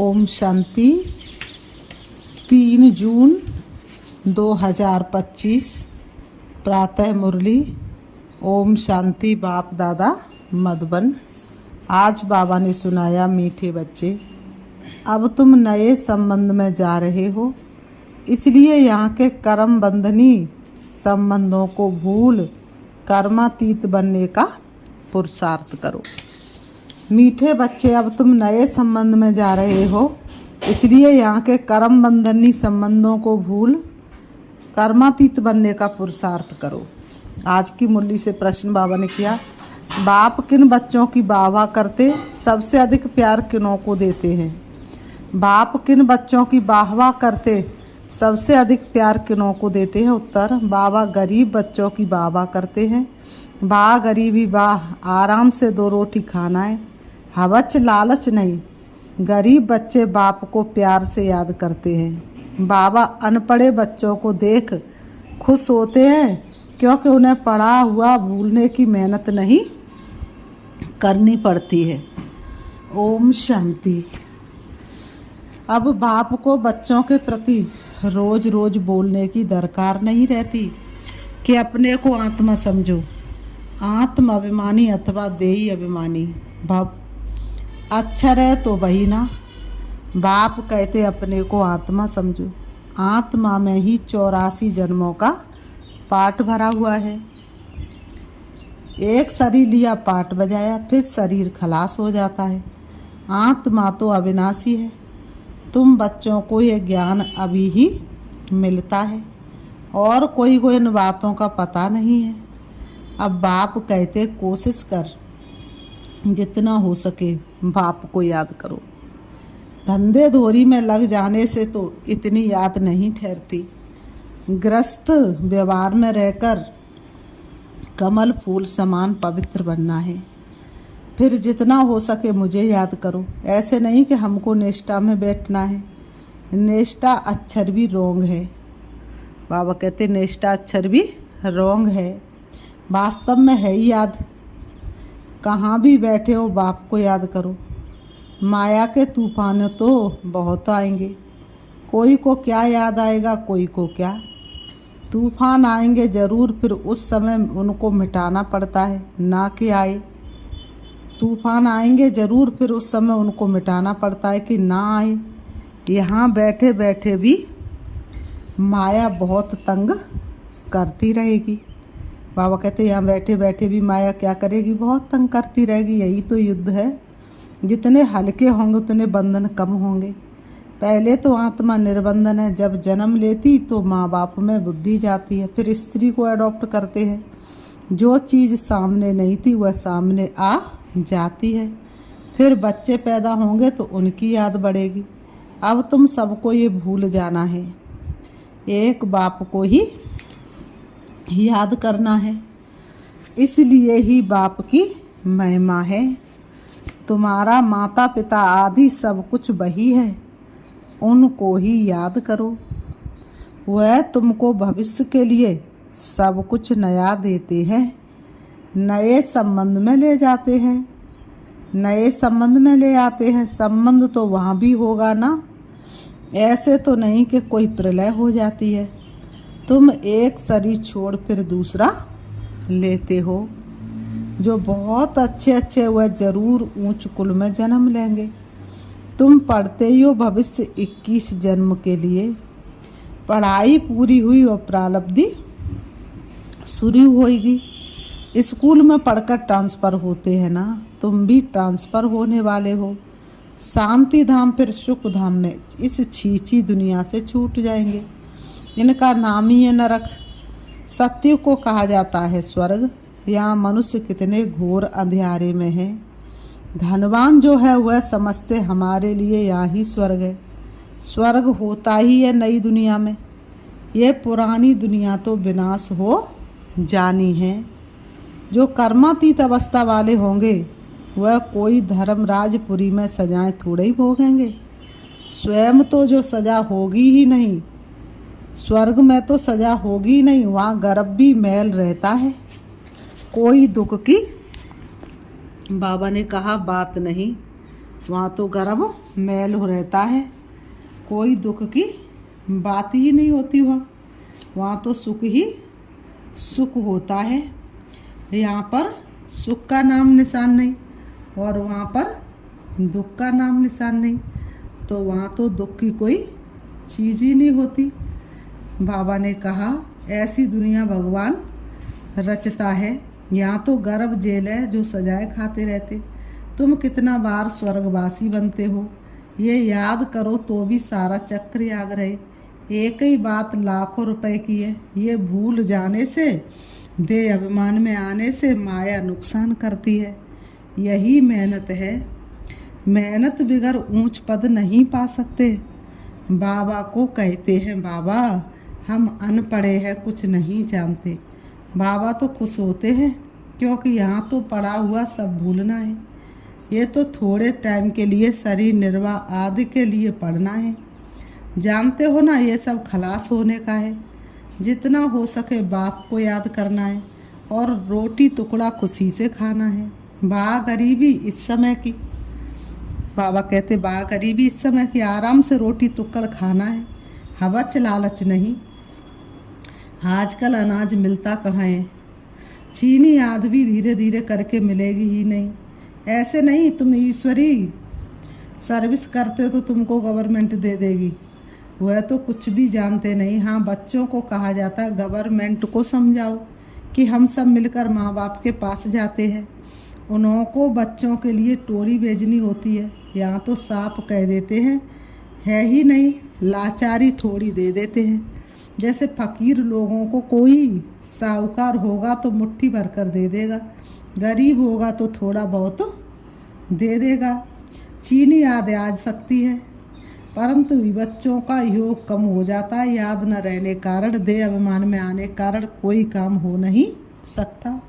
ओम शांति। 3 जून 2025 प्रातः मुरली। ओम शांति। बाप दादा मधुबन। आज बाबा ने सुनाया, मीठे बच्चे, अब तुम नए संबंध में जा रहे हो, इसलिए यहाँ के कर्म बंधनी संबंधों को भूल कर्मातीत बनने का पुरुषार्थ करो। मीठे बच्चे, अब तुम नए संबंध में जा रहे हो, इसलिए यहाँ के कर्म बंधनी संबंधों को भूल कर्मातीत बनने का पुरुषार्थ करो। आज की मुरली से प्रश्न बाबा ने किया, बाप किन बच्चों की वाह करते, सबसे अधिक प्यार किनों को देते हैं? बाप किन बच्चों की वाह करते, सबसे अधिक प्यार किनों को देते हैं? उत्तर, बाबा गरीब बच्चों की वाह करते हैं। वाह गरीबी वाह, आराम से 2 रोटी खाना है, हवच लालच नहीं। गरीब बच्चे बाप को प्यार से याद करते हैं। बाबा अनपढ़े बच्चों को देख खुश होते हैं, क्योंकि उन्हें पढ़ा हुआ भूलने की मेहनत नहीं करनी पड़ती है। ओम शांति। अब बाप को बच्चों के प्रति रोज रोज बोलने की दरकार नहीं रहती कि अपने को आत्मा समझो। आत्म अभिमानी अथवा देही अभिमानी भव अक्षर है तो वही ना। बाप कहते अपने को आत्मा समझो। आत्मा में ही 84 जन्मों का पाठ भरा हुआ है। एक शरीर लिया, पाठ बजाया, फिर शरीर खलास हो जाता है। आत्मा तो अविनाशी है। तुम बच्चों को ये ज्ञान अभी ही मिलता है और कोई को इन बातों का पता नहीं है। अब बाप कहते कोशिश कर, जितना हो सके बाप को याद करो। धंधे धोरी में लग जाने से तो इतनी याद नहीं ठहरती। ग्रस्त व्यवहार में रहकर कमल फूल समान पवित्र बनना है। फिर जितना हो सके मुझे याद करो। ऐसे नहीं कि हमको निष्ठा में बैठना है। निष्ठा अक्षर भी रोंग है। बाबा कहते निष्ठा अक्षर भी रोंग है। वास्तव में है ही याद। कहाँ भी बैठे हो बाप को याद करो। माया के तूफान तो बहुत आएंगे। कोई को क्या याद आएगा, कोई को क्या। तूफान आएंगे ज़रूर, फिर उस समय उनको मिटाना पड़ता है, ना कि आए। तूफान आएंगे ज़रूर, फिर उस समय उनको मिटाना पड़ता है कि ना आए। यहाँ बैठे बैठे भी माया बहुत तंग करती रहेगी। बाबा कहते यहाँ बैठे बैठे भी माया क्या करेगी, बहुत तंग करती रहेगी। यही तो युद्ध है। जितने हल्के होंगे उतने बंधन कम होंगे। पहले तो आत्मा निर्बंधन है। जब जन्म लेती तो माँ बाप में बुद्धि जाती है, फिर स्त्री को अडॉप्ट करते हैं। जो चीज़ सामने नहीं थी वह सामने आ जाती है। फिर बच्चे पैदा होंगे तो उनकी याद बढ़ेगी। अब तुम सबको ये भूल जाना है, एक बाप को ही याद करना है। इसलिए ही बाप की महिमा है। तुम्हारा माता पिता आदि सब कुछ वही है, उनको ही याद करो। वह तुमको भविष्य के लिए सब कुछ नया देते हैं, नए संबंध में ले जाते हैं, नए संबंध में ले आते हैं। संबंध तो वहाँ भी होगा ना। ऐसे तो नहीं कि कोई प्रलय हो जाती है। तुम एक शरीर छोड़ फिर दूसरा लेते हो। जो बहुत अच्छे अच्छे वह जरूर ऊंच कुल में जन्म लेंगे। तुम पढ़ते ही हो भविष्य 21 जन्म के लिए। पढ़ाई पूरी हुई और प्रारब्धि शुरू होगी। स्कूल में पढ़कर ट्रांसफ़र होते हैं ना, तुम भी ट्रांसफ़र होने वाले हो। शांति धाम फिर सुख धाम में इस छीछी दुनिया से छूट जाएंगे। इनका नाम ही है नरक। सत्य को कहा जाता है स्वर्ग। यहाँ मनुष्य कितने घोर अंधेरे में है। धनवान जो है वह समझते हमारे लिए यहाँ ही स्वर्ग है। स्वर्ग होता ही है नई दुनिया में। ये पुरानी दुनिया तो विनाश हो जानी है। जो कर्मातीत अवस्था वाले होंगे वह कोई धर्मराजपुरी में सजाएं थोड़े ही भोगेंगे। स्वयं तो जो सजा होगी ही नहीं, स्वर्ग में तो सजा होगी ही नहीं। वहाँ गर्भ भी मैल रहता है, कोई दुख की बाबा ने कहा बात नहीं। वहाँ तो गर्भ मैल हो रहता है, कोई दुख की बात ही नहीं होती। वहाँ तो सुख ही सुख होता है। यहाँ पर सुख का नाम निशान नहीं और वहाँ पर दुख का नाम निशान नहीं, तो वहाँ तो दुख की कोई चीज़ ही नहीं होती। बाबा ने कहा ऐसी दुनिया भगवान रचता है। यहाँ तो गर्भ जेल है जो सजाए खाते रहते। तुम कितना बार स्वर्गवासी बनते हो, ये याद करो तो भी सारा चक्र याद रहे। एक ही बात लाखों रुपए की है, ये भूल जाने से, देह अभिमान में आने से माया नुकसान करती है। यही मेहनत है। मेहनत बिगर ऊंच पद नहीं पा सकते। बाबा को कहते हैं बाबा हम अनपढ़े हैं, कुछ नहीं जानते। बाबा तो खुश होते हैं क्योंकि यहाँ तो पड़ा हुआ सब भूलना है। ये तो थोड़े टाइम के लिए शरीर निर्वाह आदि के लिए पढ़ना है। जानते हो ना, ये सब खलास होने का है। जितना हो सके बाप को याद करना है और रोटी टुकड़ा खुशी से खाना है। बा गरीबी इस समय की, बाबा कहते बा गरीबी इस समय की, आराम से रोटी टुकड़ खाना है, हवच लालच नहीं। आजकल अनाज मिलता कहाँ है, चीनी आदि भी धीरे धीरे करके मिलेगी ही नहीं। ऐसे नहीं तुम ईश्वरी सर्विस करते तो तुमको गवर्नमेंट दे देगी, वह तो कुछ भी जानते नहीं। हाँ, बच्चों को कहा जाता है गवर्नमेंट को समझाओ कि हम सब मिलकर माँ बाप के पास जाते हैं, उन्हों को बच्चों के लिए टोरी भेजनी होती है। यहाँ तो साफ कह देते हैं है ही नहीं, लाचारी थोड़ी दे देते हैं। जैसे फकीर लोगों को कोई साहूकार होगा तो मुट्ठी भर कर दे देगा, गरीब होगा तो थोड़ा बहुत दे देगा। चीनी याद आ सकती है परंतु बच्चों का योग कम हो जाता है। याद न रहने कारण, देह अभिमान में आने कारण कोई काम हो नहीं सकता।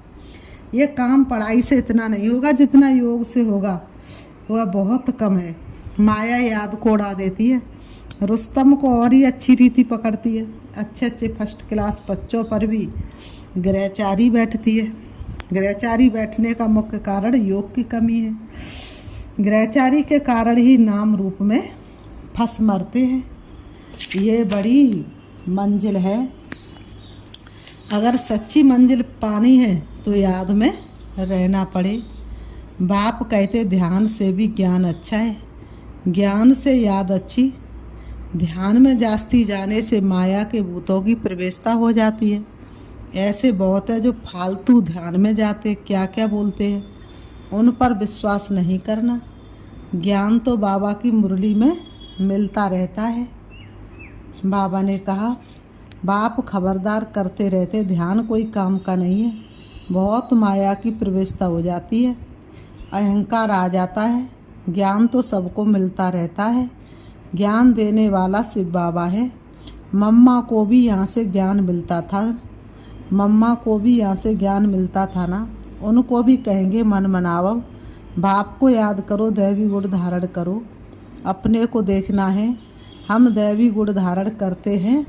ये काम पढ़ाई से इतना नहीं होगा जितना योग से होगा, वह बहुत कम है। माया याद को उड़ा देती है, रुस्तम को और ही अच्छी रीति पकड़ती है। अच्छे अच्छे फर्स्ट क्लास बच्चों पर भी ग्रहचारी बैठती है। ग्रहचारी बैठने का मुख्य कारण योग की कमी है। ग्रहचारी के कारण ही नाम रूप में फंस मरते हैं। ये बड़ी मंजिल है। अगर सच्ची मंजिल पानी है तो याद में रहना पड़े। बाप कहते ध्यान से भी ज्ञान अच्छा है, ज्ञान से याद अच्छी। ध्यान में जास्ती जाने से माया के भूतों की प्रवेशता हो जाती है। ऐसे बहुत है जो फालतू ध्यान में जाते क्या क्या बोलते हैं, उन पर विश्वास नहीं करना। ज्ञान तो बाबा की मुरली में मिलता रहता है। बाबा ने कहा बाप खबरदार करते रहते, ध्यान कोई काम का नहीं है। बहुत माया की प्रवेशता हो जाती है, अहंकार आ जाता है। ज्ञान तो सबको मिलता रहता है। ज्ञान देने वाला शिव बाबा है। मम्मा को भी यहाँ से ज्ञान मिलता था, मम्मा को भी यहाँ से ज्ञान मिलता था ना। उनको भी कहेंगे मन मनावो, बाप को याद करो, दैवी गुण धारण करो। अपने को देखना है, हम दैवी गुण धारण करते हैं,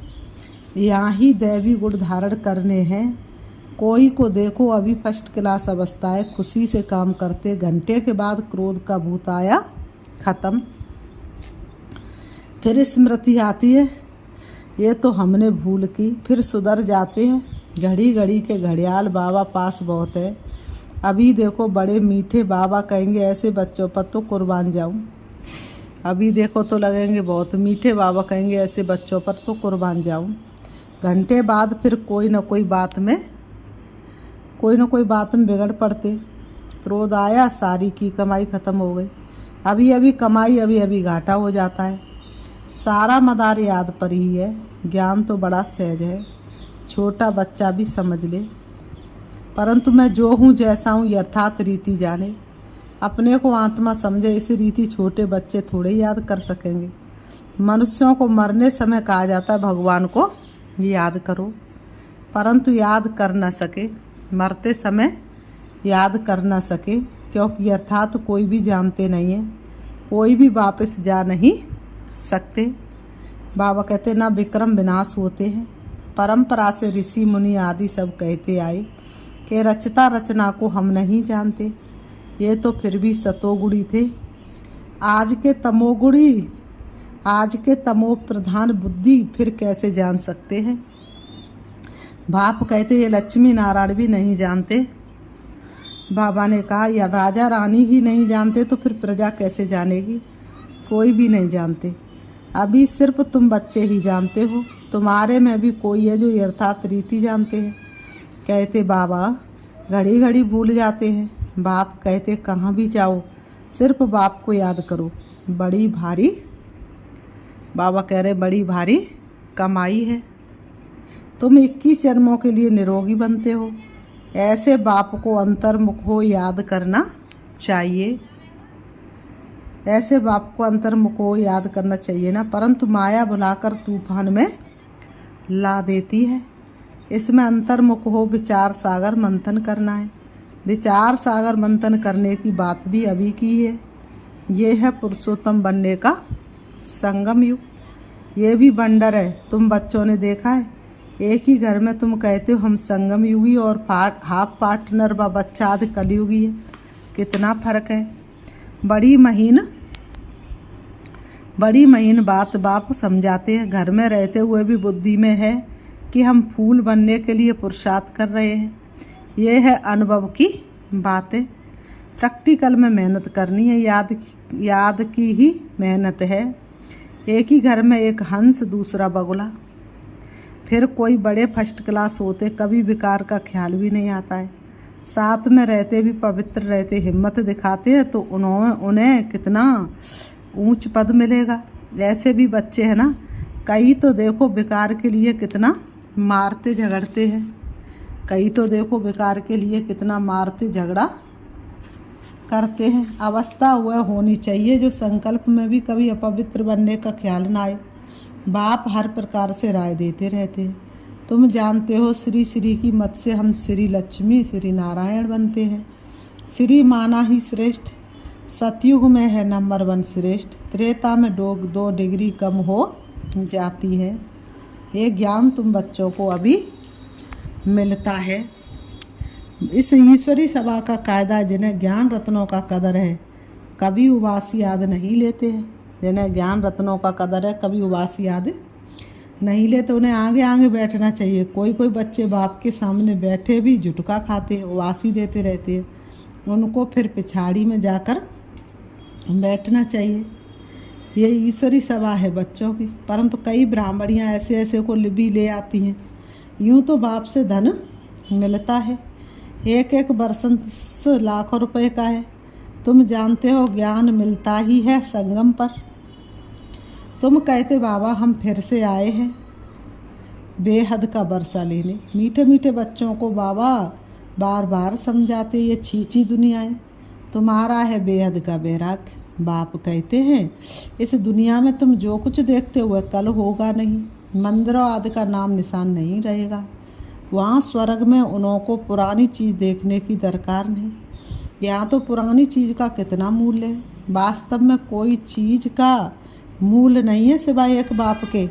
यहाँ ही दैवी गुण धारण करने हैं। कोई को देखो अभी फर्स्ट क्लास अवस्था है, खुशी से काम करते, घंटे के बाद क्रोध का भूत आया, खत्म। फिर स्मृति आती है ये तो हमने भूल की, फिर सुधर जाते हैं। घड़ी घड़ी के घड़ियाल बाबा पास बहुत है। अभी देखो बड़े मीठे बाबा कहेंगे ऐसे बच्चों पर तो कुर्बान जाऊं। अभी देखो तो लगेंगे बहुत मीठे, बाबा कहेंगे ऐसे बच्चों पर तो कुर्बान जाऊं। घंटे बाद फिर कोई न कोई बात में बिगड़ पड़ते। क्रोध आया, सारी की कमाई ख़त्म हो गई। अभी अभी कमाई, अभी अभी घाटा हो जाता है। सारा मदार याद पर ही है। ज्ञान तो बड़ा सहज है, छोटा बच्चा भी समझ ले। परंतु मैं जो हूँ जैसा हूँ यथार्थ रीति जाने, अपने को आत्मा समझे। इसी रीति छोटे बच्चे थोड़े याद कर सकेंगे। मनुष्यों को मरने समय कहा जाता है भगवान को याद करो, परंतु याद कर न सके, मरते समय याद कर न सके, क्योंकि अर्थात कोई भी जानते नहीं है, कोई भी वापस जा नहीं सकते। बाबा कहते ना विक्रम विनाश होते हैं। परंपरा से ऋषि मुनि आदि सब कहते आए कि रचता रचना को हम नहीं जानते। ये तो फिर भी सतोगुणी थे। आज के तमो प्रधान बुद्धि फिर कैसे जान सकते हैं। बाप कहते ये लक्ष्मी नारायण भी नहीं जानते। बाबा ने कहा या राजा रानी ही नहीं जानते तो फिर प्रजा कैसे जानेगी। कोई भी नहीं जानते, अभी सिर्फ तुम बच्चे ही जानते हो। तुम्हारे में भी कोई है जो यथार्थ रीति जानते हैं। कहते बाबा घड़ी घड़ी भूल जाते हैं। बाप कहते कहाँ भी जाओ सिर्फ बाप को याद करो। बड़ी भारी, बाबा कह रहे बड़ी भारी कमाई है। तुम 21 जन्मों के लिए निरोगी बनते हो। ऐसे बाप को अंतर्मुख हो याद करना चाहिए। ऐसे बाप को अंतर्मुख हो याद करना चाहिए ना, परंतु माया बुलाकर तूफान में ला देती है। इसमें अंतर्मुख हो विचार सागर मंथन करना है। विचार सागर मंथन करने की बात भी अभी की है। ये है पुरुषोत्तम बनने का संगम युग। ये भी बंडर है। तुम बच्चों ने देखा है, एक ही घर में तुम कहते हो हम संगम युगी और हाफ पार्टनर व बच्चा आदि कलयुगी है। कितना फर्क है। बड़ी महीन बात बाप समझाते हैं। घर में रहते हुए भी बुद्धि में है कि हम फूल बनने के लिए पुरुषार्थ कर रहे हैं। ये है अनुभव की बातें। प्रैक्टिकल में मेहनत करनी है। याद की ही मेहनत है। एक ही घर में एक हंस दूसरा बगुला। फिर कोई बड़े फर्स्ट क्लास होते, कभी विकार का ख्याल भी नहीं आता है। साथ में रहते भी पवित्र रहते, हिम्मत दिखाते हैं तो उन्हें कितना ऊंच पद मिलेगा। ऐसे भी बच्चे हैं ना, कई तो देखो विकार के लिए कितना मारते झगड़ते हैं। कई तो देखो विकार के लिए कितना मारते झगड़ा करते हैं। अवस्था वह होनी चाहिए जो संकल्प में भी कभी अपवित्र बनने का ख्याल ना आए। बाप हर प्रकार से राय देते रहते हैं। तुम जानते हो श्री श्री की मत से हम श्री लक्ष्मी श्री नारायण बनते हैं। श्री माना ही श्रेष्ठ। सतयुग में है नंबर 1 श्रेष्ठ। त्रेता में 2 डिग्री कम हो जाती है। ये ज्ञान तुम बच्चों को अभी मिलता है। इस ईश्वरी सभा का कायदा जिन्हें ज्ञान रत्नों का कदर है कभी उबासी याद नहीं लेते हैं। जिन्हें ज्ञान रत्नों का कदर है कभी उबासी याद नहीं लेते। उन्हें आगे आगे बैठना चाहिए। कोई बच्चे बाप के सामने बैठे भी झुटका खाते, उबासी देते रहते हैं। उनको फिर पिछाड़ी में जाकर बैठना चाहिए। ये ईश्वरी सभा है बच्चों की। परंतु कई ब्राह्मणियाँ ऐसे को भी ले आती हैं। यूँ तो बाप से धन मिलता है, एक बरसंस लाखों रुपए का है। तुम जानते हो ज्ञान मिलता ही है संगम पर। तुम कहते बाबा हम फिर से आए हैं बेहद का बरसा लेने। मीठे मीठे बच्चों को बाबा बार बार समझाते, ये छींची दुनिया है, तुम्हारा है बेहद का बैराग। बाप कहते हैं इस दुनिया में तुम जो कुछ देखते हुए कल होगा नहीं। मंदिरों आदि का नाम निशान नहीं रहेगा। वहाँ स्वर्ग में उन्हों को पुरानी चीज़ देखने की दरकार नहीं। यहाँ तो पुरानी चीज़ का कितना मूल्य है। वास्तव में कोई चीज़ का मूल्य नहीं है सिवाय एक बाप के।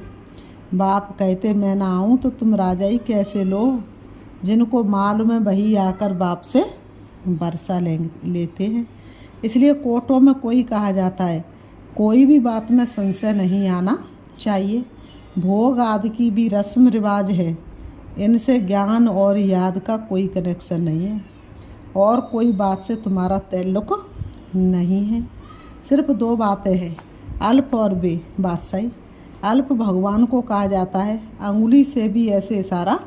बाप कहते मैं ना आऊँ तो तुम राजा ही कैसे लो। जिनको मालूम है वही आकर बाप से बरसा लेते हैं। इसलिए कोर्टों में कोई कहा जाता है कोई भी बात में संशय नहीं आना चाहिए। भोग आदि की भी रस्म रिवाज है, इनसे ज्ञान और याद का कोई कनेक्शन नहीं है और कोई बात से तुम्हारा ताल्लुक नहीं है। सिर्फ 2 बातें हैं, अल्प और बे बादशाही। अल्प भगवान को कहा जाता है। अंगुली से भी ऐसे इशारा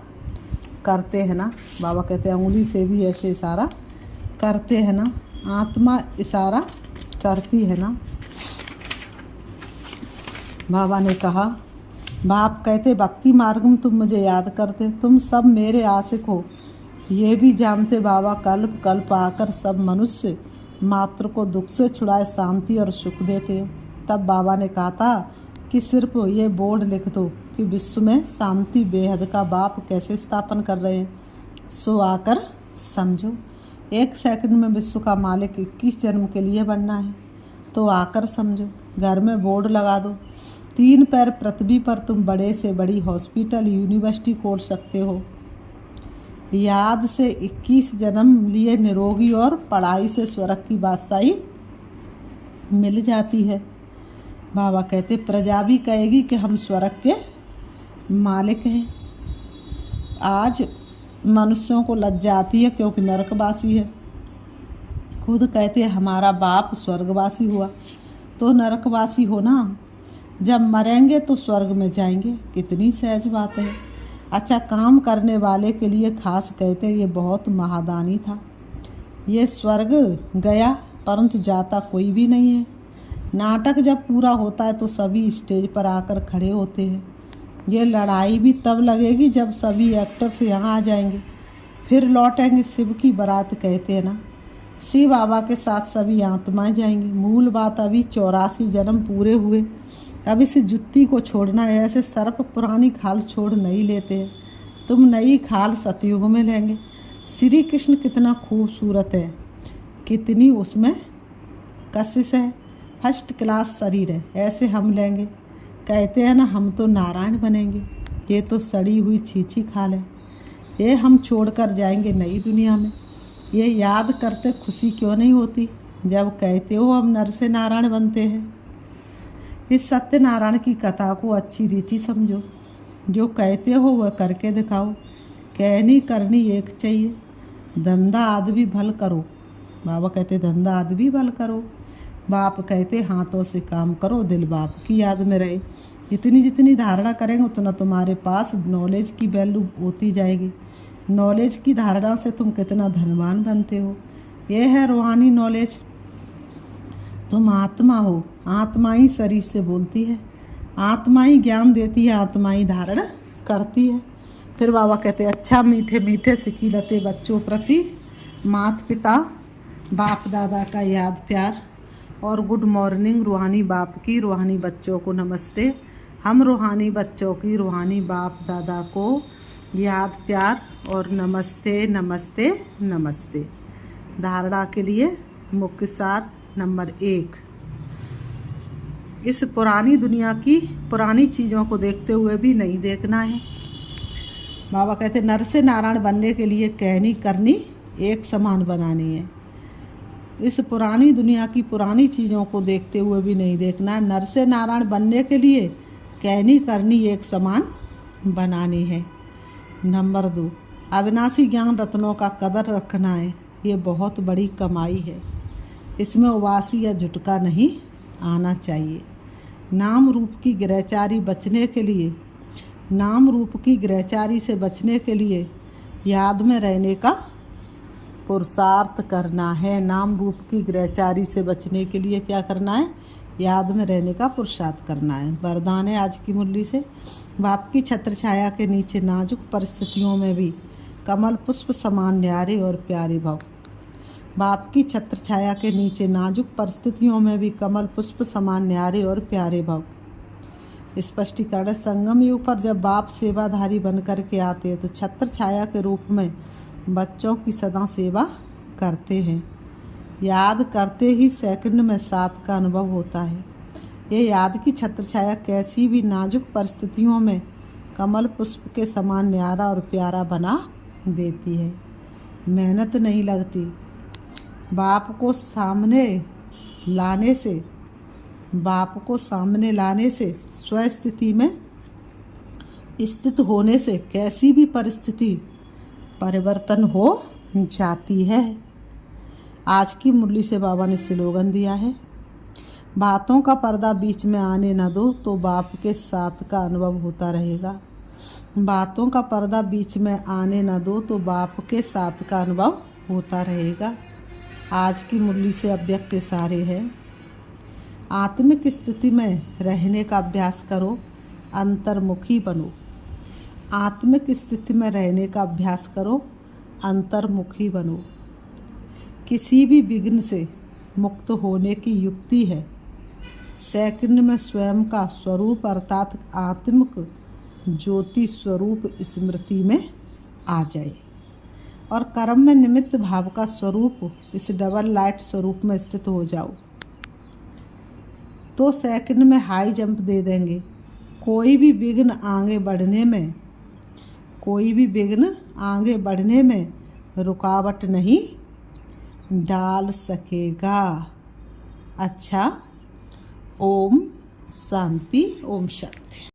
करते हैं ना, बाबा कहते हैं अंगुली से भी ऐसे इशारा करते हैं ना, आत्मा इशारा करती है ना। बाबा ने कहा, बाप कहते भक्ति मार्ग में तुम मुझे याद करते, तुम सब मेरे आशिक हो। ये भी जानते बाबा कल्प कल्प आकर सब मनुष्य मात्र को दुख से छुड़ाए शांति और सुख देते हो। तब बाबा ने कहा था कि सिर्फ ये बोर्ड लिख दो कि विश्व में शांति बेहद का बाप कैसे स्थापन कर रहे हैं, सो आकर समझो। 1 सेकंड में विश्व का मालिक 21 जन्म के लिए बनना है तो आकर समझो। घर में बोर्ड लगा दो, 3 पैर पृथ्वी पर तुम बड़े से बड़ी हॉस्पिटल यूनिवर्सिटी खोल सकते हो। याद से 21 जन्म लिए निरोगी और पढ़ाई से स्वर्ग की बादशाही मिल जाती है। बाबा कहते प्रजा भी कहेगी कि हम स्वर्ग के मालिक हैं। आज मनुष्यों को लज्जा आती है क्योंकि नरकवासी है। खुद कहते हमारा बाप स्वर्गवासी हुआ तो नरकवासी हो ना, जब मरेंगे तो स्वर्ग में जाएंगे। कितनी सहज बात है। अच्छा काम करने वाले के लिए खास कहते ये बहुत महादानी था। ये स्वर्ग गया परंतु जाता कोई भी नहीं है। नाटक जब पूरा होता है तो सभी स्टेज पर आकर खड़े होते हैं। ये लड़ाई भी तब लगेगी जब सभी एक्टर्स यहाँ आ जाएंगे, फिर लौटेंगे शिव की बारात कहते हैं ना। शिव बाबा के साथ सभी आत्माएं जाएंगी। मूल बात अभी 84 जन्म पूरे हुए, अब इस जुत्ती को छोड़ना है। ऐसे सर्प पुरानी खाल छोड़ नहीं लेते हैं। तुम नई खाल सतयुग में लेंगे। श्री कृष्ण कितना खूबसूरत है, कितनी उसमें कशिश है, फर्स्ट क्लास शरीर है, ऐसे हम लेंगे। कहते हैं ना हम तो नारायण बनेंगे। ये तो सड़ी हुई छीछी खाल है, ये हम छोड़कर जाएंगे नई दुनिया में। ये याद करते खुशी क्यों नहीं होती जब कहते हो हम नर से नारायण बनते हैं। इस सत्यनारायण की कथा को अच्छी रीति समझो। जो कहते हो वह करके दिखाओ। कहनी करनी एक चाहिए। धंधा आदि भी भल करो। बाबा कहते धंधा आदि भी भल करो। बाप कहते हाथों से काम करो, दिल बाप की याद में रहे। जितनी जितनी धारणा करेंगे उतना तुम्हारे पास नॉलेज की वैल्यू होती जाएगी। नॉलेज की धारणा से तुम कितना धनवान बनते हो। यह है रूहानी नॉलेज। तुम आत्मा हो, आत्मा ही शरीर से बोलती है, आत्मा ही ज्ञान देती है, आत्मा ही धारण करती है। फिर बाबा कहते अच्छा मीठे मीठे सिकीलते बच्चों प्रति माता पिता बाप दादा का याद प्यार और गुड मॉर्निंग। रूहानी बाप की रूहानी बच्चों को नमस्ते। हम रूहानी बच्चों की रूहानी बाप दादा को याद प्यार और नमस्ते नमस्ते नमस्ते। धारणा के लिए मुख्य सार नंबर 1, इस पुरानी दुनिया की पुरानी चीज़ों को देखते हुए भी नहीं देखना है। बाबा कहते नर से नारायण बनने के लिए कहनी करनी एक समान बनानी है। इस पुरानी दुनिया की पुरानी चीज़ों को देखते हुए भी नहीं देखना है। नर से नारायण बनने के लिए कहनी करनी एक समान बनानी है। नंबर 2, अविनाशी ज्ञान रत्नों का कदर रखना है। ये बहुत बड़ी कमाई है, इसमें उबासी या झुटका नहीं आना चाहिए। नाम रूप की ग्रहचारी बचने के लिए, नाम रूप की ग्रहचारी से बचने के लिए याद में रहने का पुरुषार्थ करना है। नाम रूप की ग्रहचारी से बचने के लिए क्या करना है? याद में रहने का पुरुषार्थ करना है। वरदान है आज की मुरली से। बाप की छत्र छाया के नीचे नाजुक परिस्थितियों में भी कमल पुष्प समान न्यारे और प्यारे भव। बाप की छत्र छाया के नीचे नाजुक परिस्थितियों में भी कमल पुष्प समान न्यारे और प्यारे भव। स्पष्टीकरण, संगम युग पर जब बाप सेवाधारी बन कर के आते हैं तो छत्र छाया के रूप में बच्चों की सदा सेवा करते हैं। याद करते ही सेकंड में साथ का अनुभव होता है। ये याद की छत्र छाया कैसी भी नाजुक परिस्थितियों में कमल पुष्प के समान न्यारा और प्यारा बना देती है। मेहनत नहीं लगती। बाप को सामने लाने से, बाप को सामने लाने से, स्वस्थिति में स्थित होने से कैसी भी परिस्थिति परिवर्तन हो जाती है। आज की मुरली से बाबा ने स्लोगन दिया है, बातों का पर्दा बीच में आने न दो तो बाप के साथ का अनुभव होता रहेगा। बातों का पर्दा बीच में आने न दो तो बाप के साथ का अनुभव होता रहेगा। आज की मुरली से अव्यक्त इशारे हैं। आत्मिक स्थिति में रहने का अभ्यास करो, अंतर्मुखी बनो। आत्मिक स्थिति में रहने का अभ्यास करो, अंतर्मुखी बनो। किसी भी विघ्न से मुक्त होने की युक्ति है सेकंड में स्वयं का स्वरूप अर्थात आत्मिक ज्योति स्वरूप स्मृति में आ जाए और कर्म में निमित्त भाव का स्वरूप इस डबल लाइट स्वरूप में स्थित हो जाओ तो सेकंड में हाई जंप दे देंगे। कोई भी विघ्न आगे बढ़ने में रुकावट नहीं डाल सकेगा। अच्छा। ओम शांति, ओम शांति।